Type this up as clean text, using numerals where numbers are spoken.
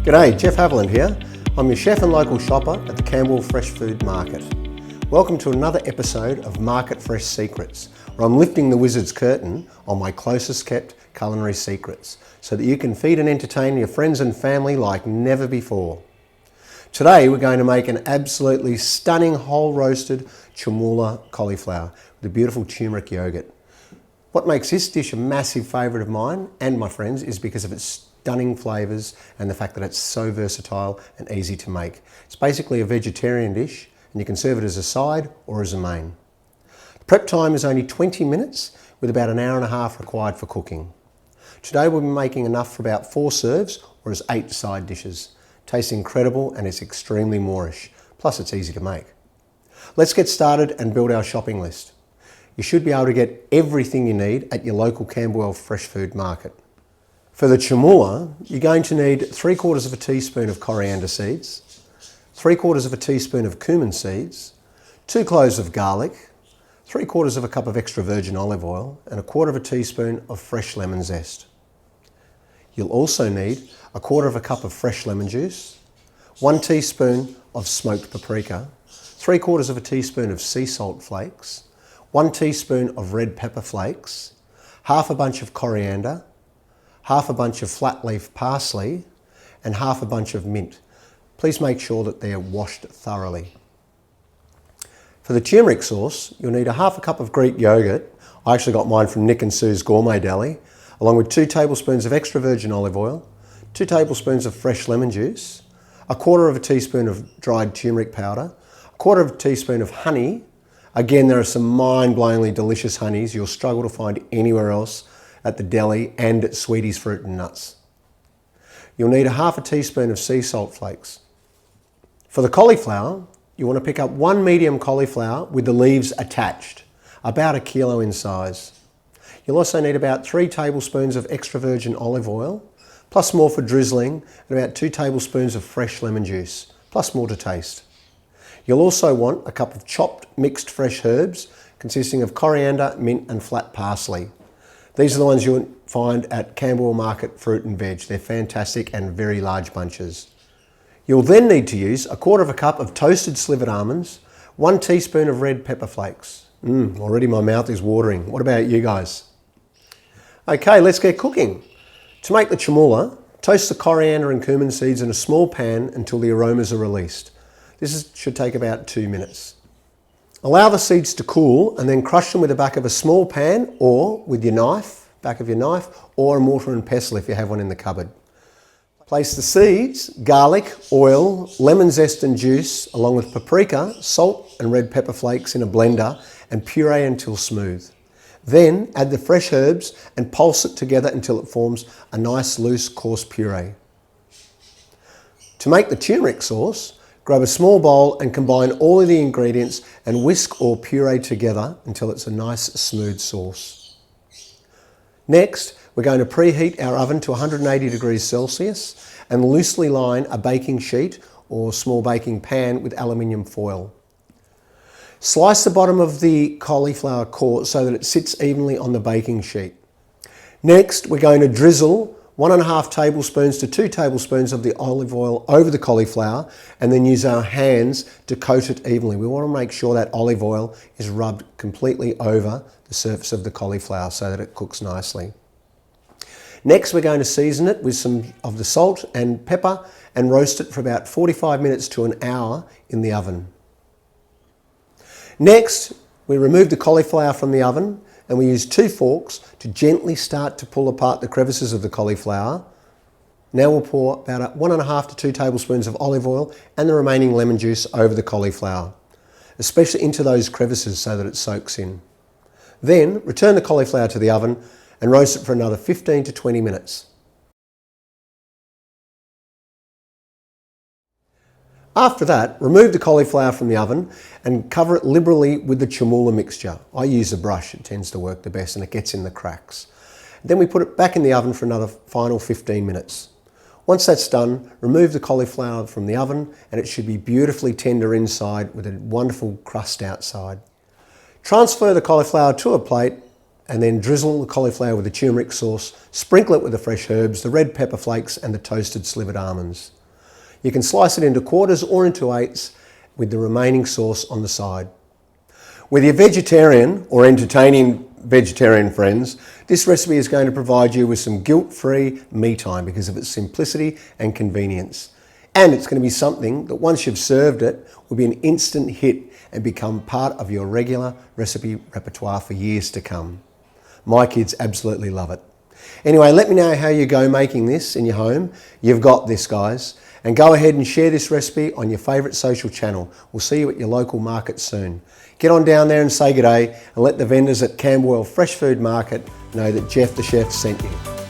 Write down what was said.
G'day, Jeff Haviland here. I'm your chef and local shopper at the Camberwell Fresh Food Market. Welcome to another episode of Market Fresh Secrets, where I'm lifting the wizard's curtain on my closest kept culinary secrets so that you can feed and entertain your friends and family like never before. Today we're going to make an absolutely stunning whole roasted Chermoula cauliflower with a beautiful turmeric yoghurt. What makes this dish a massive favourite of mine and my friends is because of its stunning flavours and the fact that it's so versatile and easy to make. It's basically a vegetarian dish and you can serve it as a side or as a main. The prep time is only 20 minutes with about an hour and a half required for cooking. Today we'll be making enough for about 4 serves or as 8 side dishes. Tastes incredible and it's extremely moorish, plus it's easy to make. Let's get started and build our shopping list. You should be able to get everything you need at your local Camberwell Fresh Food Market. For the chermoula, you're going to need 3/4 of a teaspoon of coriander seeds, 3/4 of a teaspoon of cumin seeds, 2 cloves of garlic, 3/4 of a cup of extra virgin olive oil, and 1/4 of a teaspoon of fresh lemon zest. You'll also need 1/4 of a cup of fresh lemon juice, 1 teaspoon of smoked paprika, 3/4 of a teaspoon of sea salt flakes, 1 teaspoon of red pepper flakes, half a bunch of coriander, half a bunch of flat leaf parsley, and half a bunch of mint. Please make sure that they're washed thoroughly. For the turmeric sauce, you'll need 1/2 cup of Greek yogurt. I actually got mine from Nick and Sue's Gourmet Deli, along with 2 tablespoons of extra virgin olive oil, 2 tablespoons of fresh lemon juice, 1/4 of a teaspoon of dried turmeric powder, 1/4 of a teaspoon of honey. Again, there are some mind-blowingly delicious honeys you'll struggle to find anywhere else at the deli and at Sweeties Fruit and Nuts. You'll need 1/2 teaspoon of sea salt flakes. For the cauliflower, you want to pick up 1 medium cauliflower with the leaves attached, about 1 kilo in size. You'll also need about 3 tablespoons of extra virgin olive oil, plus more for drizzling, and about 2 tablespoons of fresh lemon juice, plus more to taste. You'll also want a cup of chopped mixed fresh herbs consisting of coriander, mint and flat parsley. These are the ones you'll find at Camberwell Market Fruit and Veg. They're fantastic and very large bunches. You'll then need to use 1/4 of a cup of toasted slivered almonds, 1 teaspoon of red pepper flakes. Already my mouth is watering. What about you guys? Okay, let's get cooking. To make the chermoula, toast the coriander and cumin seeds in a small pan until the aromas are released. Should take about 2 minutes. Allow the seeds to cool and then crush them with the back of a small pan or with your knife, back of your knife, or a mortar and pestle if you have one in the cupboard. Place the seeds, garlic, oil, lemon zest and juice, along with paprika, salt and red pepper flakes in a blender and puree until smooth. Then add the fresh herbs and pulse it together until it forms a nice loose coarse puree. To make the turmeric sauce, grab a small bowl and combine all of the ingredients and whisk or puree together until it's a nice smooth sauce. Next, we're going to preheat our oven to 180 degrees Celsius and loosely line a baking sheet or small baking pan with aluminium foil. Slice the bottom of the cauliflower core so that it sits evenly on the baking sheet. Next, we're going to drizzle 1.5 tablespoons to 2 tablespoons of the olive oil over the cauliflower and then use our hands to coat it evenly. We want to make sure that olive oil is rubbed completely over the surface of the cauliflower so that it cooks nicely. Next, we're going to season it with some of the salt and pepper and roast it for about 45 minutes to an hour in the oven. Next, we remove the cauliflower from the oven and we use 2 forks to gently start to pull apart the crevices of the cauliflower. Now we'll pour about 1.5 to 2 tablespoons of olive oil and the remaining lemon juice over the cauliflower, especially into those crevices so that it soaks in. Then return the cauliflower to the oven and roast it for another 15 to 20 minutes. After that, remove the cauliflower from the oven and cover it liberally with the chermoula mixture. I use a brush, it tends to work the best and it gets in the cracks. Then we put it back in the oven for another final 15 minutes. Once that's done, remove the cauliflower from the oven and it should be beautifully tender inside with a wonderful crust outside. Transfer the cauliflower to a plate and then drizzle the cauliflower with the turmeric sauce, sprinkle it with the fresh herbs, the red pepper flakes and the toasted slivered almonds. You can slice it into quarters or into eighths with the remaining sauce on the side. With your vegetarian or entertaining vegetarian friends, this recipe is going to provide you with some guilt-free me time because of its simplicity and convenience. And it's going to be something that once you've served it will be an instant hit and become part of your regular recipe repertoire for years to come. My kids absolutely love it. Anyway, let me know how you go making this in your home. You've got this, guys. And go ahead and share this recipe on your favourite social channel. We'll see you at your local market soon. Get on down there and say good day and let the vendors at Camberwell Fresh Food Market know that Jeff the Chef sent you.